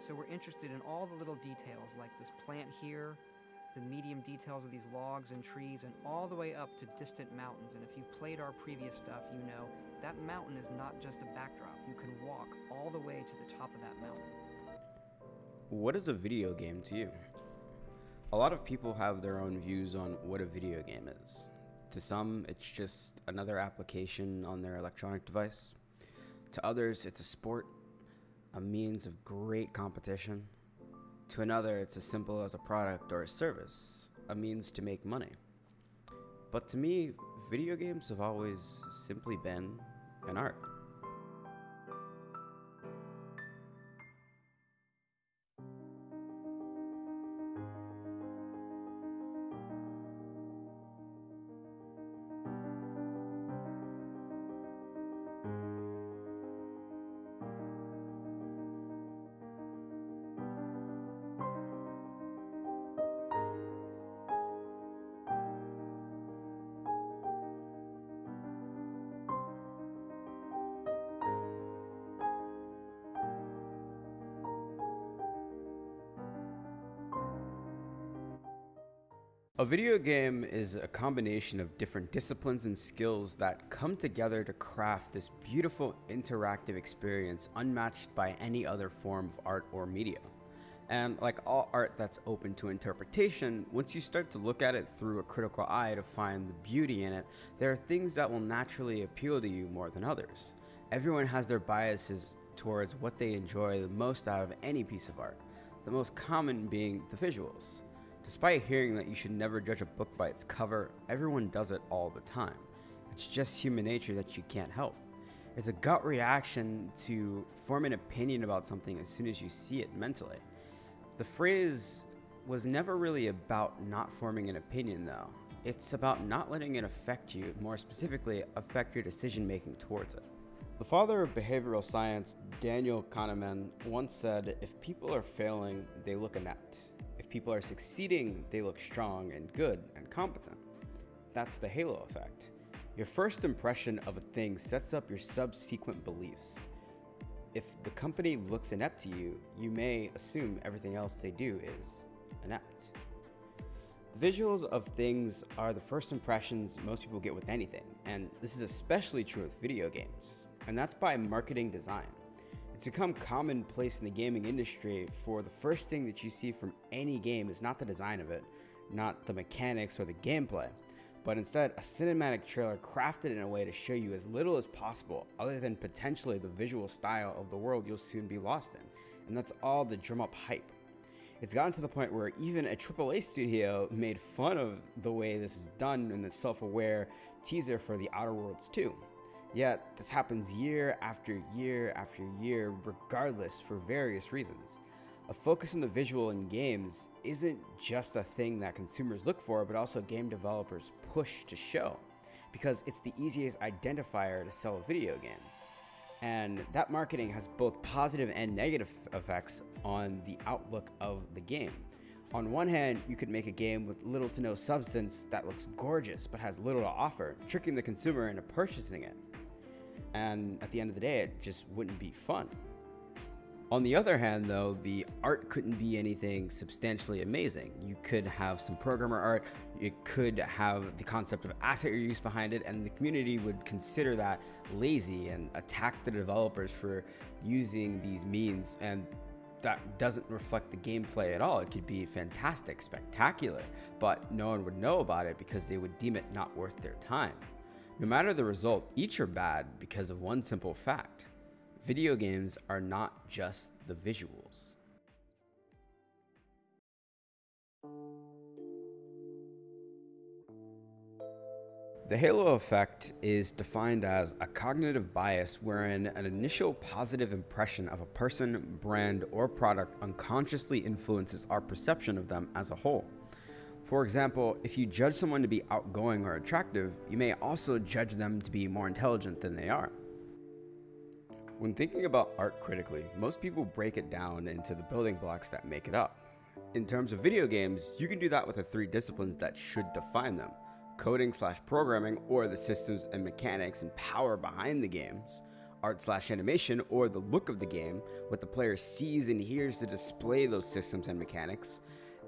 So we're interested in all the little details, like this plant here, the medium details of these logs and trees, and all the way up to distant mountains. And if you've played our previous stuff, you know that mountain is not just a backdrop. You can walk all the way to the top of that mountain. What is a video game to you? A lot of people have their own views on what a video game is. To some, it's just another application on their electronic device. To others, it's a sport, a means of great competition. To another, it's as simple as a product or a service, a means to make money. But to me, video games have always simply been an art. A video game is a combination of different disciplines and skills that come together to craft this beautiful interactive experience unmatched by any other form of art or media. And like all art that's open to interpretation, once you start to look at it through a critical eye to find the beauty in it, there are things that will naturally appeal to you more than others. Everyone has their biases towards what they enjoy the most out of any piece of art, the most common being the visuals. Despite hearing that you should never judge a book by its cover, everyone does it all the time. It's just human nature that you can't help. It's a gut reaction to form an opinion about something as soon as you see it mentally. The phrase was never really about not forming an opinion though. It's about not letting it affect you, more specifically, affect your decision making towards it. The father of behavioral science, Daniel Kahneman, once said, "If people are failing, they look inept. If people are succeeding, they look strong and good and competent." That's the halo effect. Your first impression of a thing sets up your subsequent beliefs. If the company looks inept to you, you may assume everything else they do is inept. The visuals of things are the first impressions most people get with anything, and this is especially true with video games, and that's by marketing design. It's become commonplace in the gaming industry for the first thing that you see from any game is not the design of it, not the mechanics or the gameplay, but instead a cinematic trailer crafted in a way to show you as little as possible other than potentially the visual style of the world you'll soon be lost in, and that's all the drum up hype. It's gotten to the point where even a AAA studio made fun of the way this is done in the self-aware teaser for The Outer Worlds 2. Yet, this happens year after year after year, regardless, for various reasons. A focus on the visual in games isn't just a thing that consumers look for, but also game developers push to show, because it's the easiest identifier to sell a video game. And that marketing has both positive and negative effects on the outlook of the game. On one hand, you could make a game with little to no substance that looks gorgeous but has little to offer, tricking the consumer into purchasing it. And at the end of the day, it just wouldn't be fun. On the other hand, though, the art couldn't be anything substantially amazing. You could have some programmer art, you could have the concept of asset reuse behind it, and the community would consider that lazy and attack the developers for using these means, and that doesn't reflect the gameplay at all. It could be fantastic, spectacular, but no one would know about it because they would deem it not worth their time. No matter the result, each are bad because of one simple fact. Video games are not just the visuals. The halo effect is defined as a cognitive bias wherein an initial positive impression of a person, brand, or product unconsciously influences our perception of them as a whole. For example, if you judge someone to be outgoing or attractive, you may also judge them to be more intelligent than they are. When thinking about art critically, most people break it down into the building blocks that make it up. In terms of video games, you can do that with the three disciplines that should define them: coding/programming, or the systems and mechanics and power behind the games; art/animation, or the look of the game, what the player sees and hears to display those systems and mechanics,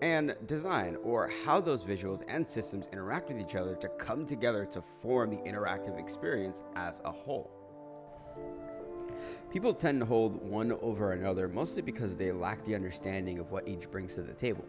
and design, or how those visuals and systems interact with each other to come together to form the interactive experience as a whole. People tend to hold one over another mostly because they lack the understanding of what each brings to the table.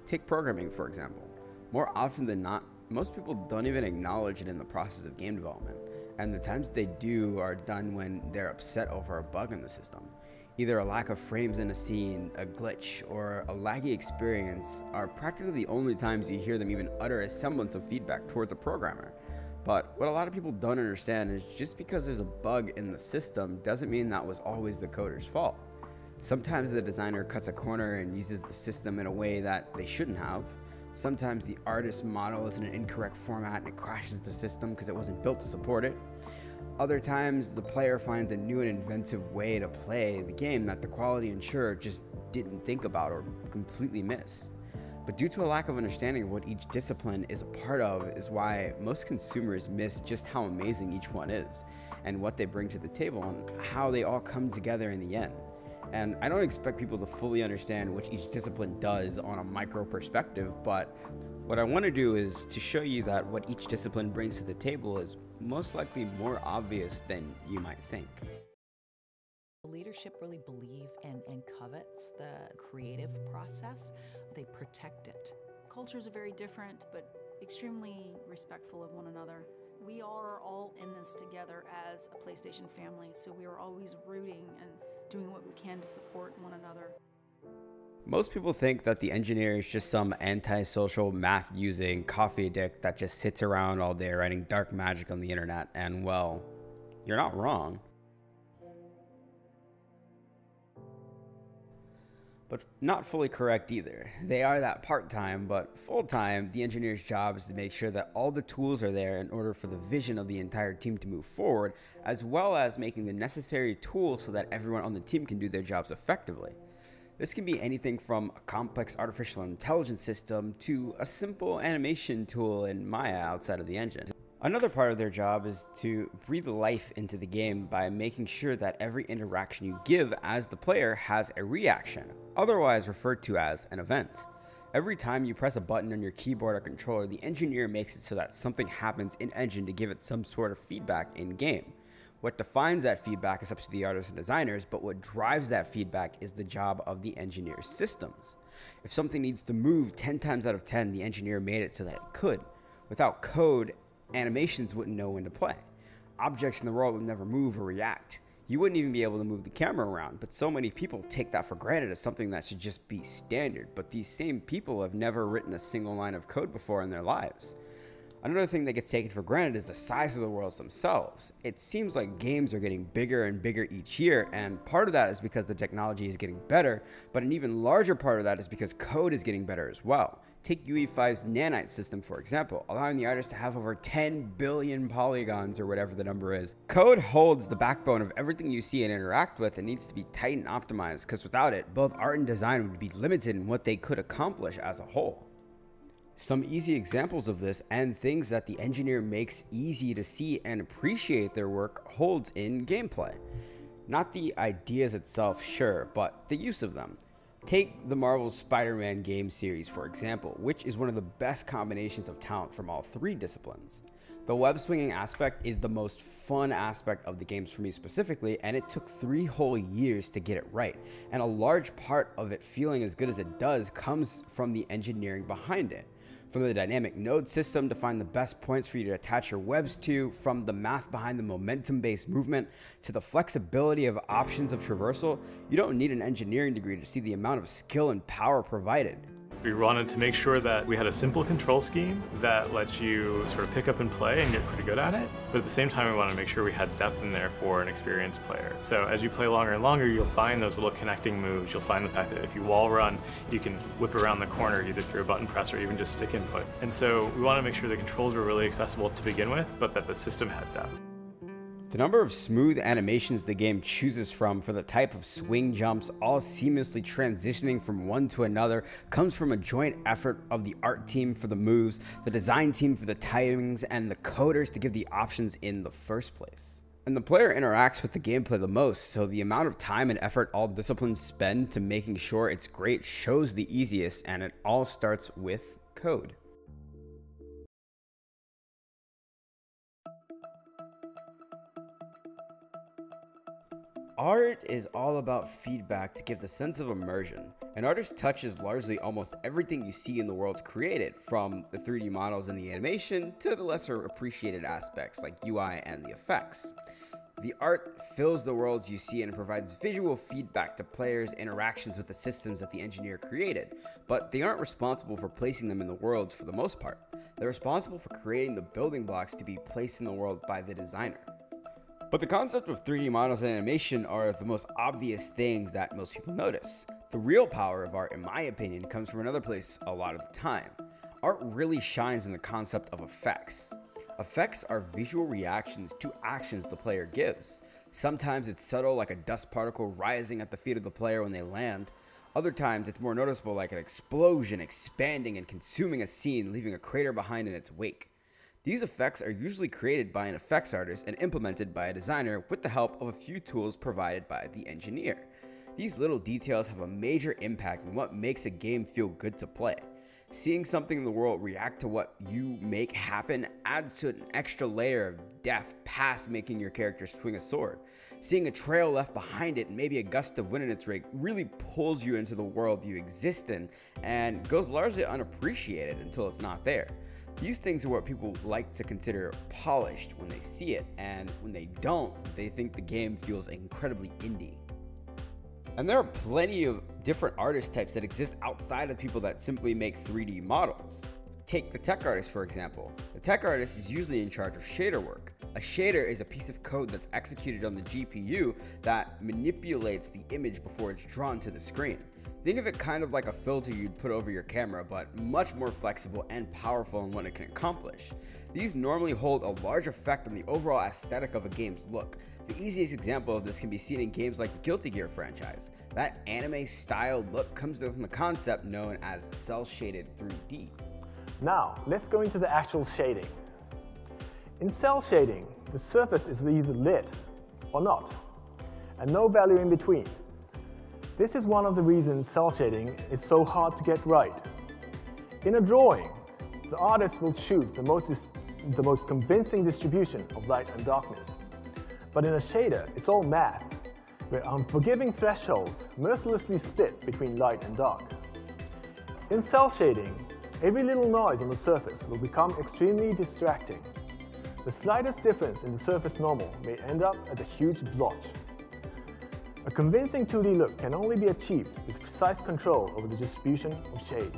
Take programming, for example. More often than not, most people don't even acknowledge it in the process of game development, and the times they do are done when they're upset over a bug in the system. Either a lack of frames in a scene, a glitch, or a laggy experience are practically the only times you hear them even utter a semblance of feedback towards a programmer. But what a lot of people don't understand is just because there's a bug in the system doesn't mean that was always the coder's fault. Sometimes the designer cuts a corner and uses the system in a way that they shouldn't have. Sometimes the artist's model is in an incorrect format and it crashes the system because it wasn't built to support it. Other times, the player finds a new and inventive way to play the game that the quality insurer just didn't think about or completely missed. But due to a lack of understanding of what each discipline is a part of is why most consumers miss just how amazing each one is, and what they bring to the table, and how they all come together in the end. And I don't expect people to fully understand what each discipline does on a micro perspective, but what I want to do is to show you that what each discipline brings to the table is most likely more obvious than you might think. Leadership really believe and covets the creative process. They protect it. Cultures are very different, but extremely respectful of one another. We are all in this together as a PlayStation family, so we are always rooting and doing what we can to support one another. Most people think that the engineer is just some antisocial math-using coffee addict that just sits around all day writing dark magic on the internet, and well, you're not wrong. But not fully correct either. They are that part-time, but full-time, the engineer's job is to make sure that all the tools are there in order for the vision of the entire team to move forward, as well as making the necessary tools so that everyone on the team can do their jobs effectively. This can be anything from a complex artificial intelligence system to a simple animation tool in Maya outside of the engine. Another part of their job is to breathe life into the game by making sure that every interaction you give as the player has a reaction, otherwise referred to as an event. Every time you press a button on your keyboard or controller, the engineer makes it so that something happens in-engine to give it some sort of feedback in-game. What defines that feedback is up to the artists and designers, but what drives that feedback is the job of the engineer's systems. If something needs to move 10 times out of 10, the engineer made it so that it could. Without code, animations wouldn't know when to play. Objects in the world would never move or react. You wouldn't even be able to move the camera around, but so many people take that for granted as something that should just be standard. But these same people have never written a single line of code before in their lives. Another thing that gets taken for granted is the size of the worlds themselves. It seems like games are getting bigger and bigger each year, and part of that is because the technology is getting better, but an even larger part of that is because code is getting better as well. Take UE5's nanite system, for example, allowing the artist to have over 10 billion polygons or whatever the number is. Code holds the backbone of everything you see and interact with and needs to be tight and optimized, because without it, both art and design would be limited in what they could accomplish as a whole. Some easy examples of this and things that the engineer makes easy to see and appreciate their work holds in gameplay. Not the ideas itself, sure, but the use of them. Take the Marvel's Spider-Man game series, for example, which is one of the best combinations of talent from all three disciplines. The web swinging aspect is the most fun aspect of the games for me specifically, and it took 3 whole years to get it right. And a large part of it feeling as good as it does comes from the engineering behind it. From the dynamic node system to find the best points for you to attach your webs to, from the math behind the momentum-based movement, to the flexibility of options of traversal, you don't need an engineering degree to see the amount of skill and power provided. We wanted to make sure that we had a simple control scheme that lets you sort of pick up and play and get pretty good at it. But at the same time, we wanted to make sure we had depth in there for an experienced player. So as you play longer and longer, you'll find those little connecting moves. You'll find the fact that if you wall run, you can whip around the corner either through a button press or even just stick input. And so we wanted to make sure the controls were really accessible to begin with, but that the system had depth. The number of smooth animations the game chooses from for the type of swing jumps, all seamlessly transitioning from one to another, comes from a joint effort of the art team for the moves, the design team for the timings, and the coders to give the options in the first place. And the player interacts with the gameplay the most, so the amount of time and effort all disciplines spend to making sure it's great shows the easiest, and it all starts with code. Art is all about feedback to give the sense of immersion. An artist touches largely almost everything you see in the worlds created, from the 3D models and the animation to the lesser appreciated aspects like UI and the effects. The art fills the worlds you see and provides visual feedback to players' interactions with the systems that the engineer created, but they aren't responsible for placing them in the world for the most part. They're responsible for creating the building blocks to be placed in the world by the designer. But the concept of 3D models and animation are the most obvious things that most people notice. The real power of art, in my opinion, comes from another place a lot of the time. Art really shines in the concept of effects. Effects are visual reactions to actions the player gives. Sometimes it's subtle, like a dust particle rising at the feet of the player when they land. Other times it's more noticeable, like an explosion expanding and consuming a scene, leaving a crater behind in its wake. These effects are usually created by an effects artist and implemented by a designer with the help of a few tools provided by the engineer. These little details have a major impact on what makes a game feel good to play. Seeing something in the world react to what you make happen adds to an extra layer of depth past making your character swing a sword. Seeing a trail left behind it and maybe a gust of wind in its wake really pulls you into the world you exist in and goes largely unappreciated until it's not there. These things are what people like to consider polished when they see it, and when they don't, they think the game feels incredibly indie. And there are plenty of different artist types that exist outside of people that simply make 3D models. Take the tech artist, for example. The tech artist is usually in charge of shader work. A shader is a piece of code that's executed on the GPU that manipulates the image before it's drawn to the screen. Think of it kind of like a filter you'd put over your camera, but much more flexible and powerful in what it can accomplish. These normally hold a large effect on the overall aesthetic of a game's look. The easiest example of this can be seen in games like the Guilty Gear franchise. That anime-style look comes from the concept known as cel-shaded 3D. Now, let's go into the actual shading. In cel shading, the surface is either lit or not, and no value in between. This is one of the reasons cel shading is so hard to get right. In a drawing, the artist will choose the most convincing distribution of light and darkness. But in a shader, it's all math, where unforgiving thresholds mercilessly split between light and dark. In cel shading, every little noise on the surface will become extremely distracting. The slightest difference in the surface normal may end up as a huge blotch. A convincing 2D look can only be achieved with precise control over the distribution of shades.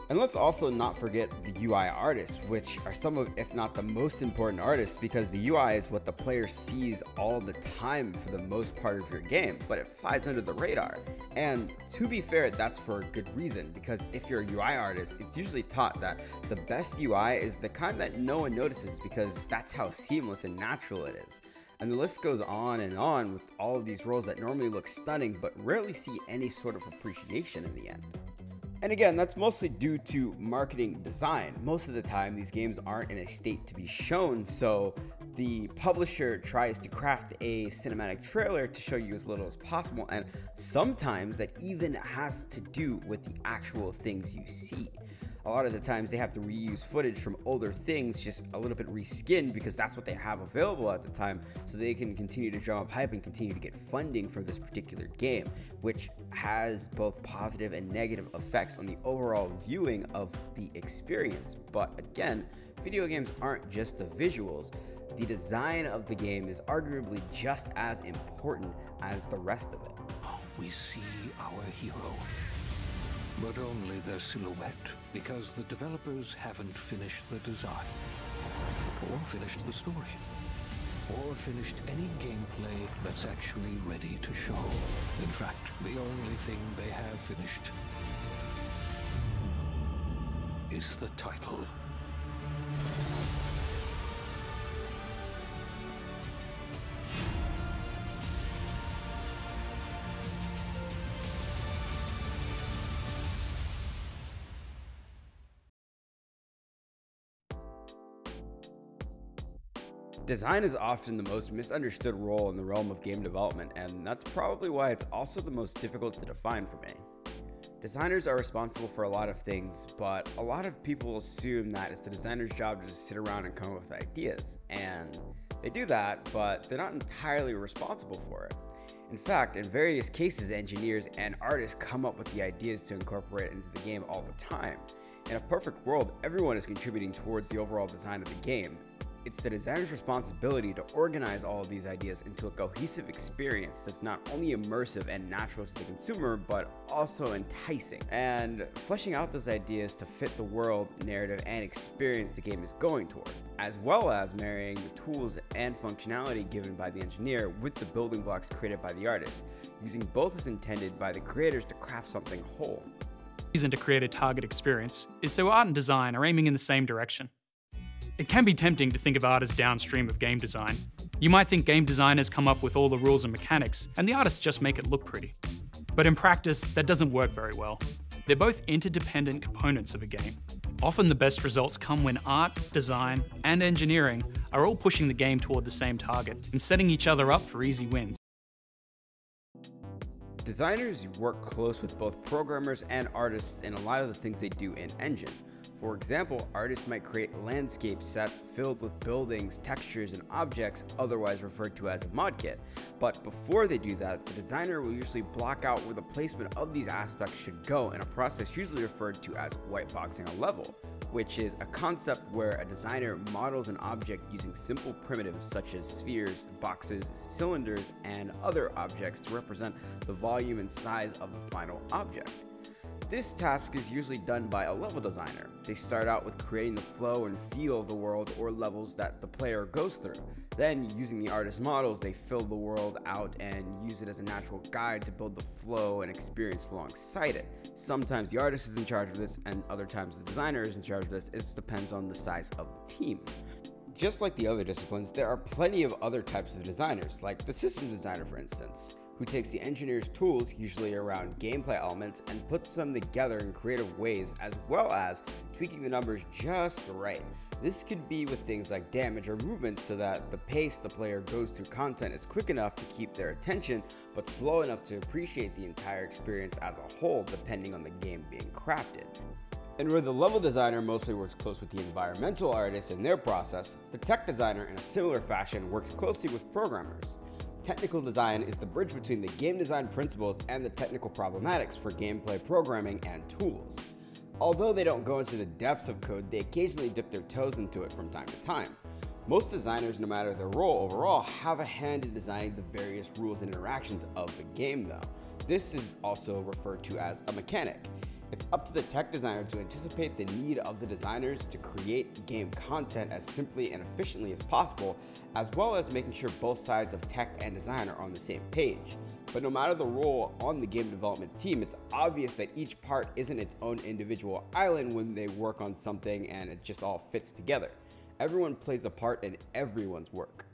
And let's also not forget the UI artists, which are some of, if not the most important artists, because the UI is what the player sees all the time for the most part of your game, but it flies under the radar. And to be fair, that's for a good reason, because if you're a UI artist, it's usually taught that the best UI is the kind that no one notices because that's how seamless and natural it is. And the list goes on with all of these roles that normally look stunning but rarely see any sort of appreciation in the end. And again, that's mostly due to marketing design. Most of the time, these games aren't in a state to be shown, so the publisher tries to craft a cinematic trailer to show you as little as possible, and sometimes that even has to do with the actual things you see. A lot of the times they have to reuse footage from older things, just a little bit reskinned because that's what they have available at the time, so they can continue to drum up hype and continue to get funding for this particular game, which has both positive and negative effects on the overall viewing of the experience. But again, video games aren't just the visuals. The design of the game is arguably just as important as the rest of it. We see our hero, but only their silhouette, because the developers haven't finished the design, or finished the story, or finished any gameplay that's actually ready to show. In fact, the only thing they have finished is the title. Design is often the most misunderstood role in the realm of game development, and that's probably why it's also the most difficult to define for me. Designers are responsible for a lot of things, but a lot of people assume that it's the designer's job to just sit around and come up with ideas, and they do that, but they're not entirely responsible for it. In fact, in various cases, engineers and artists come up with the ideas to incorporate into the game all the time. In a perfect world, everyone is contributing towards the overall design of the game. It's the designer's responsibility to organize all of these ideas into a cohesive experience that's not only immersive and natural to the consumer, but also enticing, and fleshing out those ideas to fit the world, narrative, and experience the game is going toward, as well as marrying the tools and functionality given by the engineer with the building blocks created by the artist, using both as intended by the creators to craft something whole. Reason to create a target experience is so art and design are aiming in the same direction. It can be tempting to think of art as downstream of game design. You might think game designers come up with all the rules and mechanics, and the artists just make it look pretty. But in practice, that doesn't work very well. They're both interdependent components of a game. Often the best results come when art, design, and engineering are all pushing the game toward the same target and setting each other up for easy wins. Designers work close with both programmers and artists in a lot of the things they do in engine. For example, artists might create a landscape set filled with buildings, textures, and objects, otherwise referred to as a mod kit. But before they do that, the designer will usually block out where the placement of these aspects should go in a process usually referred to as whiteboxing a level, which is a concept where a designer models an object using simple primitives such as spheres, boxes, cylinders, and other objects to represent the volume and size of the final object. This task is usually done by a level designer. They start out with creating the flow and feel of the world or levels that the player goes through. Then, using the artist models, they fill the world out and use it as a natural guide to build the flow and experience alongside it. Sometimes the artist is in charge of this, and other times the designer is in charge of this. It depends on the size of the team. Just like the other disciplines, there are plenty of other types of designers, like the systems designer for instance, who takes the engineer's tools, usually around gameplay elements, and puts them together in creative ways, as well as tweaking the numbers just right. This could be with things like damage or movement so that the pace the player goes through content is quick enough to keep their attention, but slow enough to appreciate the entire experience as a whole, depending on the game being crafted. And where the level designer mostly works close with the environmental artists in their process, the tech designer in a similar fashion works closely with programmers. Technical design is the bridge between the game design principles and the technical problematics for gameplay programming and tools. Although they don't go into the depths of code, they occasionally dip their toes into it from time to time. Most designers, no matter their role overall, have a hand in designing the various rules and interactions of the game though. This is also referred to as a mechanic. It's up to the tech designer to anticipate the need of the designers to create game content as simply and efficiently as possible, as well as making sure both sides of tech and design are on the same page. But no matter the role on the game development team, it's obvious that each part isn't its own individual island when they work on something and it just all fits together. Everyone plays a part in everyone's work.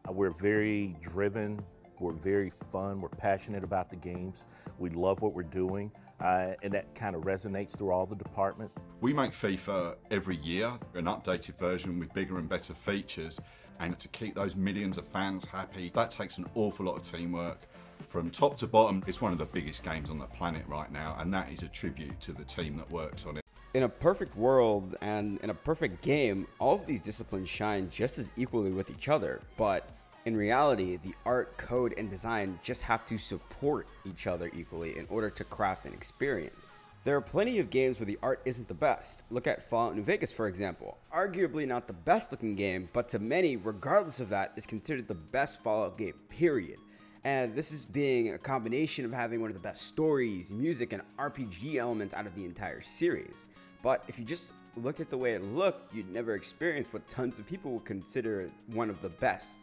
We're very driven. We're very fun, we're passionate about the games, we love what we're doing, and that kind of resonates through all the departments. We make FIFA every year, an updated version with bigger and better features, and to keep those millions of fans happy, that takes an awful lot of teamwork. From top to bottom, it's one of the biggest games on the planet right now, and that is a tribute to the team that works on it. In a perfect world and in a perfect game, all of these disciplines shine just as equally with each other, but in reality, the art, code, and design just have to support each other equally in order to craft an experience. There are plenty of games where the art isn't the best. Look at Fallout New Vegas, for example. Arguably not the best looking game, but to many, regardless of that, is considered the best Fallout game, period. And this is being a combination of having one of the best stories, music, and RPG elements out of the entire series. But if you just look at the way it looked, you'd never experience what tons of people would consider one of the best,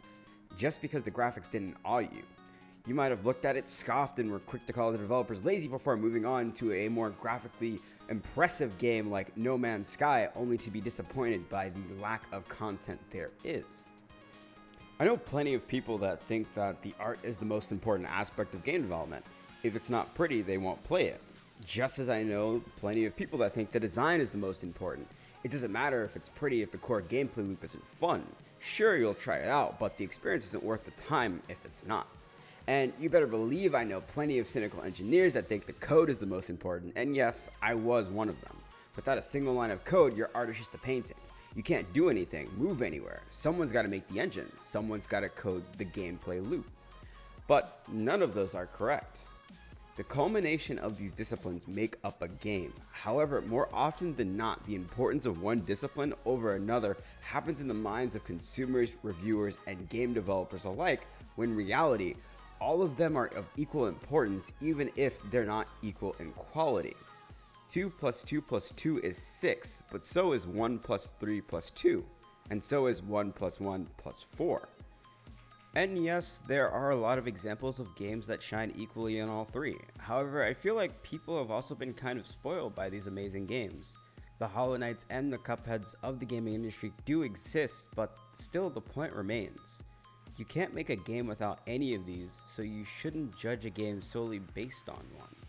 just because the graphics didn't awe you. You might have looked at it, scoffed, and were quick to call the developers lazy before moving on to a more graphically impressive game like No Man's Sky, only to be disappointed by the lack of content there is. I know plenty of people that think that the art is the most important aspect of game development. If it's not pretty, they won't play it. Just as I know plenty of people that think the design is the most important. It doesn't matter if it's pretty if the core gameplay loop isn't fun. Sure, you'll try it out, but the experience isn't worth the time if it's not. And you better believe I know plenty of cynical engineers that think the code is the most important, and yes, I was one of them. Without a single line of code, your art is just a painting. You can't do anything, move anywhere. Someone's got to make the engine. Someone's got to code the gameplay loop. But none of those are correct. The culmination of these disciplines make up a game. However, more often than not, the importance of one discipline over another happens in the minds of consumers, reviewers, and game developers alike, when in reality, all of them are of equal importance even if they're not equal in quality. 2 plus 2 plus 2 is 6, but so is 1 plus 3 plus 2, and so is 1 plus 1 plus 4. And yes, there are a lot of examples of games that shine equally in all three. However, I feel like people have also been kind of spoiled by these amazing games. The Hollow Knights and the Cupheads of the gaming industry do exist, but still the point remains. You can't make a game without any of these, so you shouldn't judge a game solely based on one.